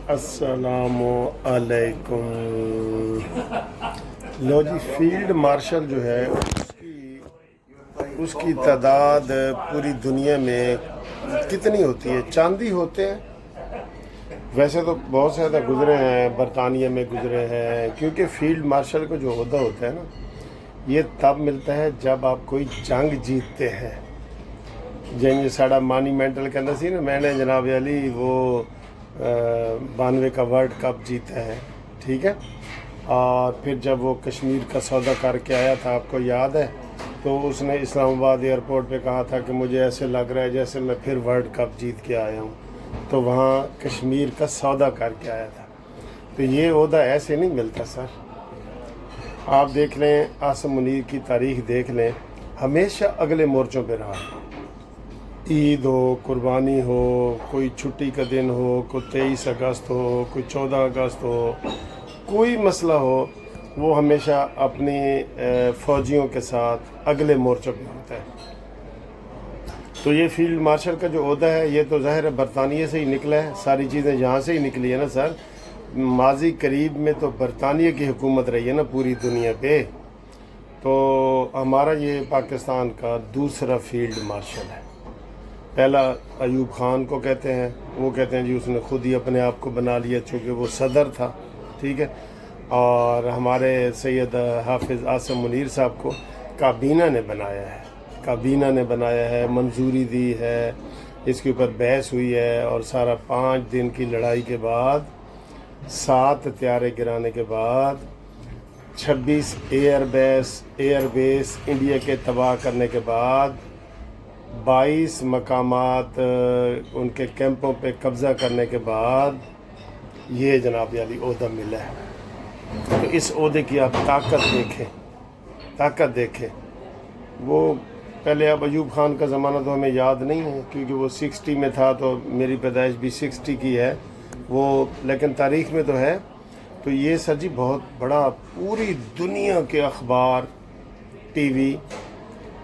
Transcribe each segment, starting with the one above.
अस्सलामु अलैकुम। लो जी, field marshal जो है उसकी तादाद पूरी दुनिया में कितनी होती है? चांदी होते हैं। वैसे तो बहुत से ज़्यादा गुजरे हैं, बरतानिया में गुजरे हैं, क्योंकि फील्ड मार्शल को जो ओहदा होता है ना, ये तब मिलता है जब आप कोई जंग जीतते हैं। जिन साड़ा मॉन्यूमेंटल कहना सी ना, मैंने जनाब अली वो 92 का वर्ल्ड कप जीता है, ठीक है। और फिर जब वो कश्मीर का सौदा करके आया था, आपको याद है, तो उसने इस्लामाबाद एयरपोर्ट पे कहा था कि मुझे ऐसे लग रहा है जैसे मैं फिर वर्ल्ड कप जीत के आया हूँ। तो वहाँ कश्मीर का सौदा करके आया था। तो ये ओहदा ऐसे नहीं मिलता सर। आप देख लें, आसिम मुनीर की तारीख देख लें, हमेशा अगले मोर्चों पे रहा। ईद हो, कुर्बानी हो, कोई छुट्टी का दिन हो, कोई 23 अगस्त हो, कोई 14 अगस्त हो, कोई मसला हो, वो हमेशा अपनी फ़ौजियों के साथ अगले मोर्चों पे होता है। तो ये फील्ड मार्शल का जो ओहदा है, ये तो ज़ाहिर है बरतानिया से ही निकला है। सारी चीज़ें यहाँ से ही निकली है ना सर। माजी करीब में तो बरतानिया की हुकूमत रही है ना पूरी दुनिया पे। तो हमारा ये पाकिस्तान का दूसरा फील्ड मार्शल है। पहला अयूब खान को कहते हैं, वो कहते हैं जी उसने खुद ही अपने आप को बना लिया चूँकि वो सदर था, ठीक है। और हमारे सैयद हाफिज़ आसिम मुनीर साहब को काबीना ने बनाया है, काबीना ने बनाया है, मंजूरी दी है, इसके ऊपर बहस हुई है। और सारा 5 दिन की लड़ाई के बाद, 7 हथियारे गिराने के बाद, 26 एयरबेस इंडिया के तबाह करने के बाद, 22 मकामात उनके कैंपों पे कब्ज़ा करने के बाद ये जनाब अली ओहदा मिला है। तो इस ओहदे की आप ताकत देखें। वो पहले, अब अयूब खान का ज़माना तो हमें याद नहीं है क्योंकि वो 60 में था, तो मेरी पैदाइश भी 60 की है वो, लेकिन तारीख़ में तो है। तो ये सर जी बहुत बड़ा, पूरी दुनिया के अखबार, टीवी,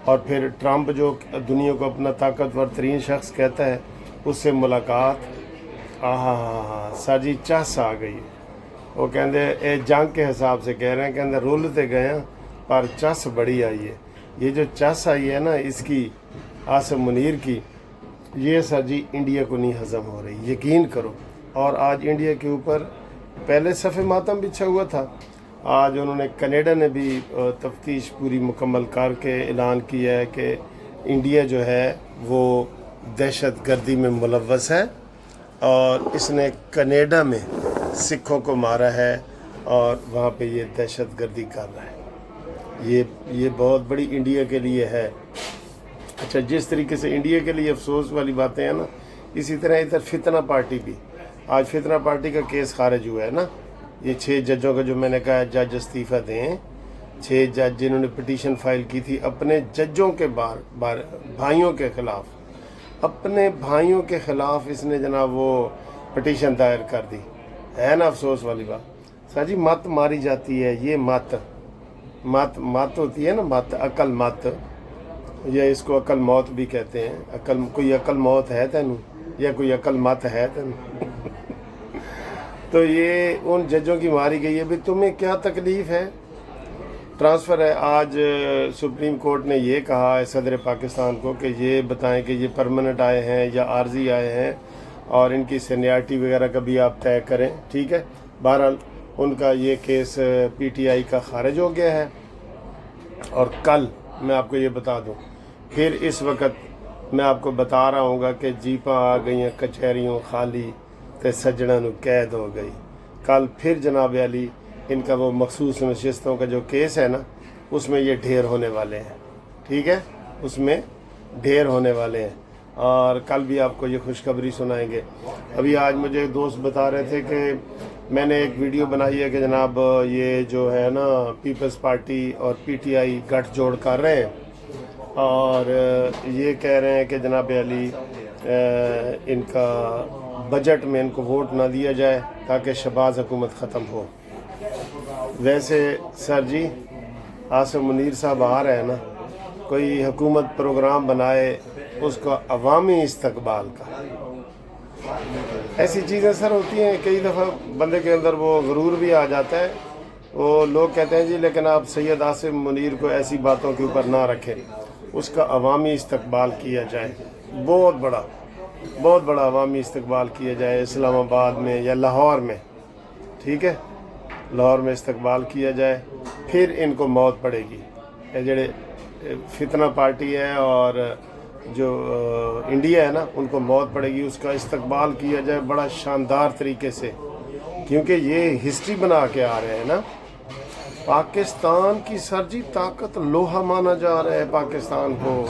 और फिर ट्रंप जो दुनिया को अपना ताकतवर तरीन शख्स कहता है, उससे मुलाकात। सर जी चस आ गई। वो कहते ए जंग के हिसाब से कह रहे हैं, कहते रुल तो गए पर चस बड़ी आई है। ये जो चस आई है ना इसकी, आसिम मुनीर की, ये सर जी इंडिया को नहीं हज़म हो रही, यकीन करो। और आज इंडिया के ऊपर पहले सफ़े मातम बिछा हुआ था, आज उन्होंने, कनाडा ने भी तफ्तीश पूरी मुकम्मल करके ऐलान किया है कि इंडिया जो है वो दहशत गर्दी में मुलव्वस है और इसने कनाडा में सिखों को मारा है और वहाँ पे ये दहशत गर्दी कर रहा है। ये बहुत बड़ी इंडिया के लिए है। अच्छा, जिस तरीके से इंडिया के लिए अफसोस वाली बातें हैं ना, इसी तरह इधर फितना पार्टी भी, आज फितना पार्टी का केस खारिज हुआ है ना। ये 6 जजों का जो मैंने कहा जज इस्तीफ़ा दें, 6 जज जिन्होंने पिटीशन फाइल की थी अपने जजों के भाइयों के ख़िलाफ़, अपने भाइयों के ख़िलाफ़ इसने जनाब वो पिटीशन दायर कर दी है ना। अफसोस वाली बात सर जी, मत मारी जाती है। ये मत होती है ना, मत, अकल मत, या इसको अकल मौत भी कहते हैं। अकल, कोई अकल मौत है तेनू, या कोई अकल मत है तेनू। तो ये उन जजों की मारी गई है। भी तुम्हें क्या तकलीफ़ है? ट्रांसफ़र है। आज सुप्रीम कोर्ट ने ये कहा है सदर पाकिस्तान को कि ये बताएं कि ये परमानेंट आए हैं या आर्जी आए हैं, और इनकी सीनियरिटी वगैरह का भी आप तय करें, ठीक है। बहरहाल उनका ये केस पीटीआई का खारिज हो गया है। और कल मैं आपको ये बता दूं, फिर इस वक्त मैं आपको बता रहा हूँ कि जीपां आ गई हैं कचहरियों खाली, तो सज्जणा नूं कैद हो गई। कल फिर जनाब अली इनका वो मखसूस नशिस्तों का जो केस है ना, उसमें ये ढेर होने वाले हैं, ठीक है, उसमें ढेर होने वाले हैं। और कल भी आपको ये खुशखबरी सुनाएंगे। अभी आज मुझे एक दोस्त बता रहे थे कि मैंने एक वीडियो बनाई है कि जनाब ये जो है ना पीपल्स पार्टी और पीटीआई गठजोड़ कर रहे हैं, और ये कह रहे हैं कि जनाब अली इनका बजट में इनको वोट ना दिया जाए ताकि शहबाज हुकूमत ख़त्म हो। वैसे सर जी, आसिम मुनीर साहब आ रहे हैं ना, कोई हुकूमत प्रोग्राम बनाए उसका अवामी इस्तकबाल का, ऐसी चीज़ें सर होती हैं, कई दफ़ा बंदे के अंदर वो गरूर भी आ जाता है। वो लोग कहते हैं जी लेकिन आप सैयद आसिम मुनीर को ऐसी बातों के ऊपर ना रखें, उसका अवामी इस्तकबाल किया जाए, बहुत बड़ा अवामी इस्तकबाल किया जाए इस्लामाबाद में या लाहौर में, ठीक है, लाहौर में इस्तकबाल किया जाए, फिर इनको मौत पड़ेगी। ये जड़े फितना पार्टी है और जो इंडिया है ना, उनको मौत पड़ेगी, उसका इस्तकबाल किया जाए बड़ा शानदार तरीके से, क्योंकि ये हिस्ट्री बना के आ रहे हैं ना। पाकिस्तान की सरजी ताकत लोहा माना जा रहा है पाकिस्तान को।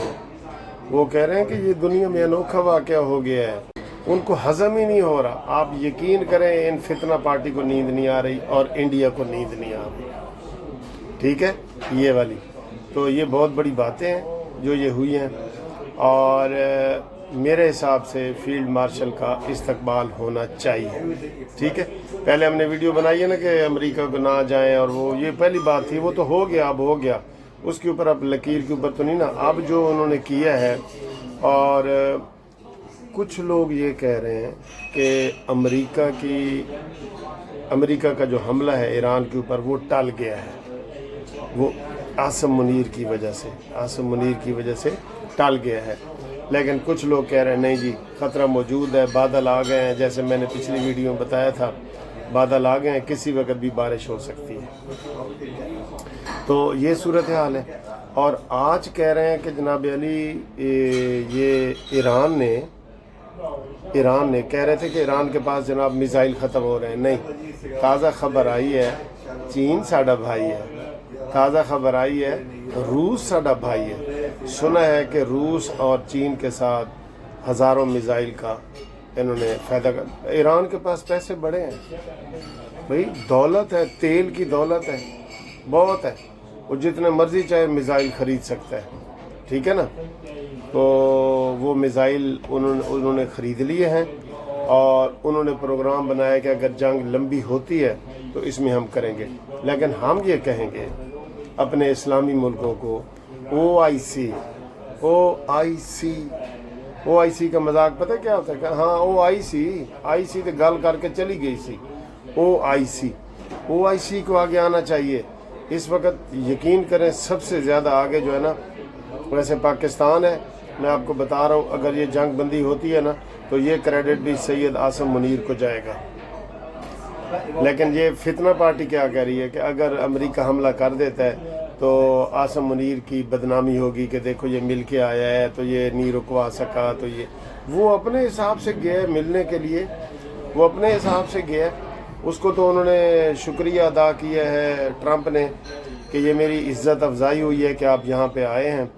वो कह रहे हैं कि ये दुनिया में अनोखा वाक़या हो गया है, उनको हज़म ही नहीं हो रहा। आप यकीन करें इन फितना पार्टी को नींद नहीं आ रही और इंडिया को नींद नहीं आ रही, ठीक है, ये वाली। तो ये बहुत बड़ी बातें हैं जो ये हुई हैं, और मेरे हिसाब से फील्ड मार्शल का इस्तकबाल होना चाहिए, ठीक है। पहले हमने वीडियो बनाई है ना कि अमेरिका को ना जाएं, और वो ये पहली बात थी, वो तो हो गया, अब हो गया, उसके ऊपर अब लकीर के ऊपर तो नहीं ना। अब जो उन्होंने किया है, और कुछ लोग ये कह रहे हैं कि अमेरिका का जो हमला है ईरान के ऊपर वो टल गया है, वो आसिम मुनीर की वजह से टल गया है। लेकिन कुछ लोग कह रहे हैं नहीं जी, ख़तरा मौजूद है, बादल आ गए हैं, जैसे मैंने पिछली वीडियो में बताया था, बादल आ गए हैं, किसी वक्त भी बारिश हो सकती है। तो ये सूरत हाल है। और आज कह रहे हैं कि जनाब अली ये ईरान ने कह रहे थे कि ईरान के पास जनाब मिसाइल ख़त्म हो रहे हैं। नहीं, ताज़ा खबर आई है, चीन साडा भाई है, ताज़ा खबर आई है रूस साडा भाई है। सुना है कि रूस और चीन के साथ हज़ारों मिसाइल का इन्होंने फ़ायदा कर। ईरान के पास पैसे बड़े हैं भाई, दौलत है, तेल की दौलत है, बहुत है, वो जितने मर्ज़ी चाहे मिसाइल ख़रीद सकता है, ठीक है ना। तो वो मिसाइल उन्होंने ख़रीद लिए हैं, और उन्होंने प्रोग्राम बनाया कि अगर जंग लंबी होती है तो इसमें हम करेंगे। लेकिन हम ये कहेंगे अपने इस्लामी मुल्कों को, OIC का मजाक पता क्या होता है? हाँ, OIC तो गल करके चली गई सी। OIC को आगे आना चाहिए इस वक्त। यकीन करें सबसे ज़्यादा आगे जो है ना, वैसे पाकिस्तान है। मैं आपको बता रहा हूँ, अगर ये जंग बंदी होती है ना तो ये क्रेडिट भी सैयद आसिम मुनीर को जाएगा। लेकिन ये फितना पार्टी क्या कह रही है कि अगर अमेरिका हमला कर देता है तो आसिम मुनीर की बदनामी होगी कि देखो ये मिल के आया है तो ये नहीं रुकवा सका। तो ये वो अपने हिसाब से गया मिलने के लिए, वो अपने हिसाब से गया। उसको तो उन्होंने शुक्रिया अदा किया है ट्रंप ने कि ये मेरी इज़्ज़त अफजाई हुई है कि आप यहाँ पे आए हैं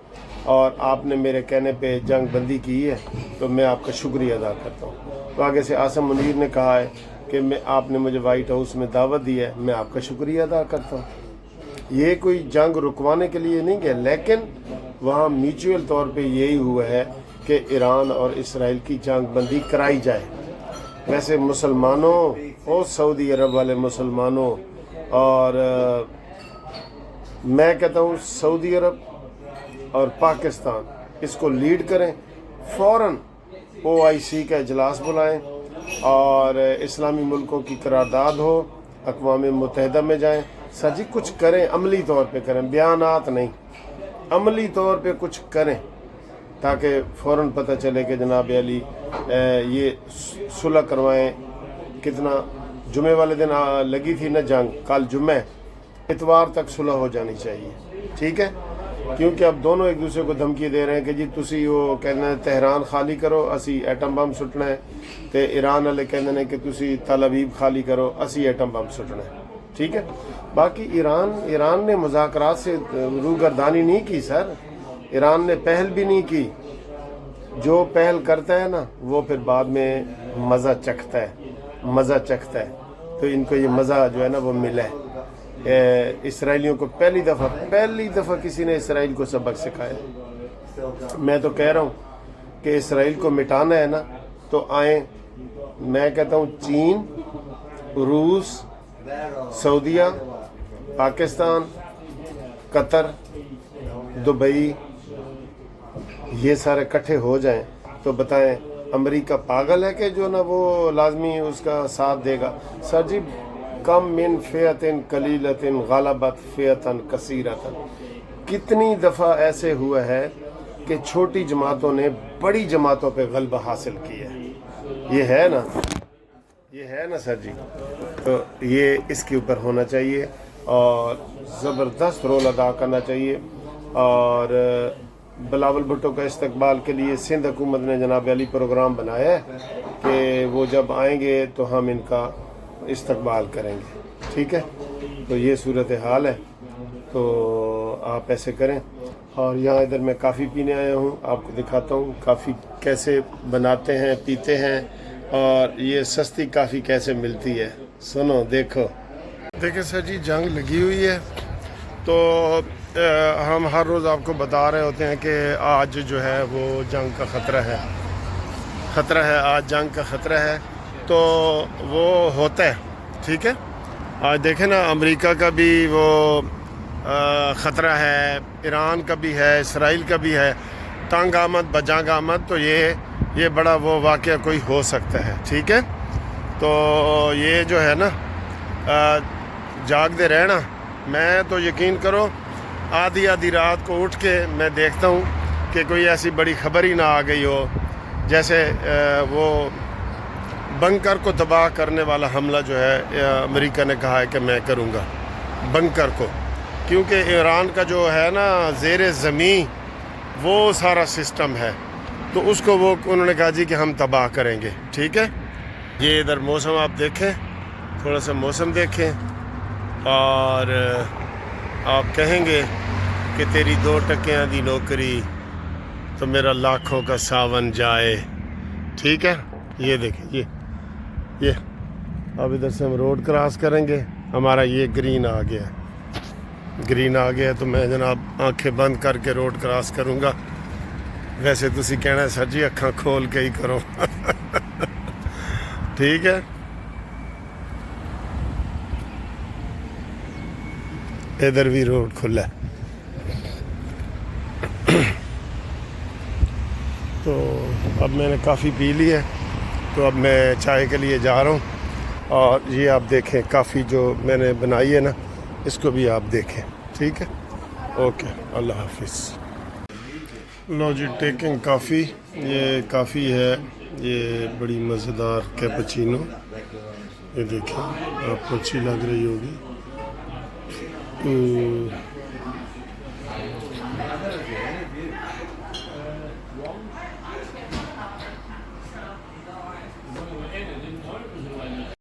और आपने मेरे कहने पे जंग बंदी की है, तो मैं आपका शुक्रिया अदा करता हूँ। तो आगे से आसिम मुनीर ने कहा है कि आपने मुझे वाइट हाउस में दावत दी है, मैं आपका शुक्रिया अदा करता हूँ। ये कोई जंग रुकवाने के लिए नहीं गया, लेकिन वहाँ म्यूचुअल तौर पे यही हुआ है कि ईरान और इसराइल की जंग बंदी कराई जाए। वैसे मुसलमानों और सऊदी अरब वाले मुसलमानों, और मैं कहता हूँ सऊदी अरब और पाकिस्तान इसको लीड करें, फ़ौरन OIC का इजलास बुलाएं और इस्लामी मुल्कों की करारदाद हो, अक़वाम मुत्तहिदा में जाएं। सर जी कुछ करें, अमली तौर पे करें, बयानात नहीं, अमली तौर पे कुछ करें, ताकि फ़ौरन पता चले कि जनाब अली ये सुलह करवाएं। कितना जुमे वाले दिन लगी थी ना जंग, कल जुमे, इतवार तक सुलह हो जानी चाहिए, ठीक है। क्योंकि अब दोनों एक दूसरे को धमकी दे रहे हैं कि जी तुसी वो कहना तेहरान खाली करो, असी एटम बम सुटना है, तो ईरान वाले कहते हैं कि तुसी तल अवीब खाली करो, असी एटम बम सुटना है, ठीक है। बाकी ईरान ने मुज़ाकरात से रूगर्दानी नहीं की सर, ईरान ने पहल भी नहीं की। जो पहल करता है ना वो फिर बाद में मज़ा चखता है। तो इनको ये मज़ा जो है ना वो मिला है। इसराइलियों को पहली दफ़ा किसी ने इसराइल को सबक सिखाया। मैं तो कह रहा हूँ कि इसराइल को मिटाना है ना तो आए। मैं कहता हूँ चीन, रूस, सऊदीया, पाकिस्तान, कतर, दुबई, ये सारे इकट्ठे हो जाएं तो बताएं امریکہ پاگل ہے کہ جو نا وہ لازمی اس کا ساتھ دے گا؟ سر جی کم من فیعتن قلیلتن غلبت فیعتن کثیرتن، کتنی دفعہ ایسے ہوا ہے کہ چھوٹی جماعتوں نے بڑی جماعتوں پہ غلبہ حاصل کیا ہے. یہ ہے نا سر جی. تو یہ اس کے اوپر ہونا چاہیے اور زبردست رول ادا کرنا چاہیے. اور بلاول بھٹو کا استقبال کے لیے سندھ حکومت نے جناب علی پروگرام بنایا ہے کہ وہ جب آئیں گے تو ہم ان کا استقبال کریں گے. ٹھیک ہے، تو یہ صورتحال ہے. تو آپ ایسے کریں. اور یہاں ادھر میں کافی پینے آیا ہوں، آپ کو دکھاتا ہوں کافی کیسے بناتے ہیں پیتے ہیں، اور یہ سستی کافی کیسے ملتی ہے. سنو دیکھو، دیکھیں سر جی جنگ لگی ہوئی ہے. تو ہم ہر روز آپ کو بتا رہے ہوتے ہیں کہ آج جو ہے وہ جنگ کا خطرہ ہے، آج جنگ کا خطرہ ہے. تو وہ ہوتا ہے. ٹھیک ہے، آج دیکھیں نا امریکہ کا بھی وہ خطرہ ہے، ایران کا بھی ہے، اسرائیل کا بھی ہے. تنگ آمد بجنگ آمد، تو یہ بڑا وہ واقعہ کوئی ہو سکتا ہے. ٹھیک ہے، تو یہ جو ہے نا جاگتے رہنا. میں تو یقین کرو آدھی رات کو اٹھ کے میں دیکھتا ہوں کہ کوئی ایسی بڑی خبر ہی نہ آ گئی ہو، جیسے وہ بنکر کو تباہ کرنے والا حملہ جو ہے امریکہ نے کہا ہے کہ میں کروں گا بنکر کو، کیونکہ ایران کا جو ہے نا زیر زمین وہ سارا سسٹم ہے، تو اس کو وہ انہوں نے کہا جی کہ ہم تباہ کریں گے. ٹھیک ہے، یہ ادھر موسم آپ دیکھیں، تھوڑا سا موسم دیکھیں، اور آپ کہیں گے کہ تیری 2 ٹکیاں دی نوکری تو میرا لاکھوں کا ساون جائے. ٹھیک ہے، یہ دیکھیں، یہ اب ادھر سے ہم روڈ کراس کریں گے، ہمارا یہ گرین آ گیا تو میں جناب آنکھیں بند کر کے روڈ کراس کروں گا. ویسے تسی کہنا سر جی اکھاں کھول کے ہی کرو. ٹھیک ہے، ادھر بھی روڈ کھلا ہے. تو اب میں نے کافی پی لی ہے، تو اب میں چائے کے لیے جا رہا ہوں. اور یہ آپ دیکھیں کافی جو میں نے بنائی ہے نا، اس کو بھی آپ دیکھیں. ٹھیک ہے، اوکے، اللہ حافظ. لو جی ٹیکنگ کافی. یہ کافی ہے، یہ بڑی مزیدار کیپچینو. یہ دیکھیں آپ کو اچھی لگ رہی ہوگی.